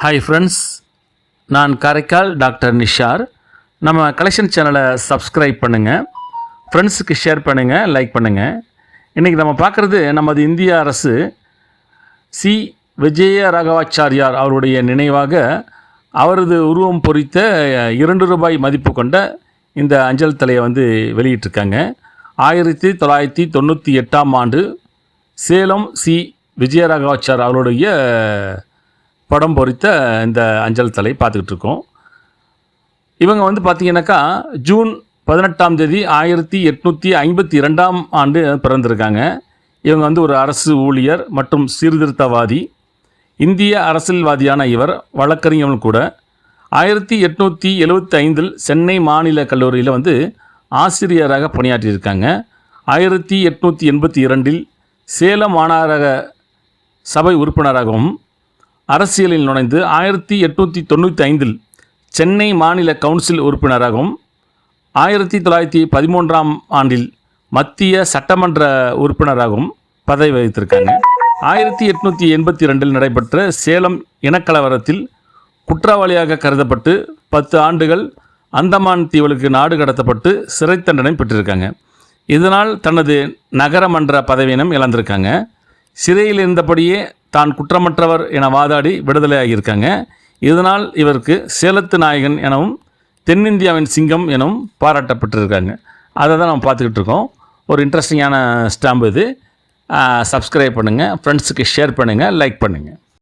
Hi friends, நான் Karaikal doctor Nishar. நம்ம collection சேனலை சப்ஸ்கிரைப் பண்ணுங்கள், ஃப்ரெண்ட்ஸுக்கு ஷேர் பண்ணுங்கள், லைக் பண்ணுங்கள். இன்றைக்கி நம்ம பார்க்குறது நமது இந்திய அரசு சி விஜய ராகவாச்சாரியார் அவருடைய நினைவாக அவரது உருவம் பொறித்த 2 ரூபாய் மதிப்பு கொண்ட இந்த அஞ்சல் தலையை வெளியிட்டிருக்காங்க. 1998ஆம் ஆண்டு சேலம் சி விஜயராகவாச்சார் அவருடைய படம் பொறித்த இந்த அஞ்சல் தலை பார்த்துக்கிட்டு இருக்கோம். இவங்க பார்த்திங்கனாக்கா ஜூன் 18ஆம் தேதி 1852ஆம் ஆண்டு பிறந்திருக்காங்க. இவங்க ஒரு அரசு ஊழியர் மற்றும் சீர்திருத்தவாதி, இந்திய அரசியல்வாதியான இவர் வழக்கறிஞரும் கூட. 1875 சென்னை மாநில கல்லூரியில் ஆசிரியராக பணியாற்றியிருக்காங்க. 1882 சேலம் மாநகர சபை உறுப்பினராகவும் அரசியலில் நுழைந்து 1895 சென்னை மாநில கவுன்சில் உறுப்பினராகவும் 1913ஆம் ஆண்டில் மத்திய சட்டமன்ற உறுப்பினராகவும் பதவி வகித்திருக்காங்க. 1882 நடைபெற்ற சேலம் இனக்கலவரத்தில் குற்றவாளியாக கருதப்பட்டு 10 ஆண்டுகள் அந்தமான் தீவுகளுக்கு நாடு கடத்தப்பட்டு சிறை தண்டனை பெற்றிருக்காங்க. இதனால் தனது நகரமன்ற பதவியினம் இழந்திருக்காங்க. சிறையில் இருந்தபடியே தான் குற்றமற்றவர் என வாதாடி விடுதலையாகியிருக்காங்க. இதனால் இவருக்கு சேலத்து நாயகன் எனவும் தென்னிந்தியாவின் சிங்கம் எனவும் பாராட்டப்பட்டிருக்காங்க. அதை தான் நம்ம பார்த்துக்கிட்டு இருக்கோம். ஒரு இன்ட்ரெஸ்டிங்கான ஸ்டாம்பு இது. சப்ஸ்கிரைப் பண்ணுங்கள், ஃப்ரெண்ட்ஸுக்கு ஷேர் பண்ணுங்கள், லைக் பண்ணுங்கள்.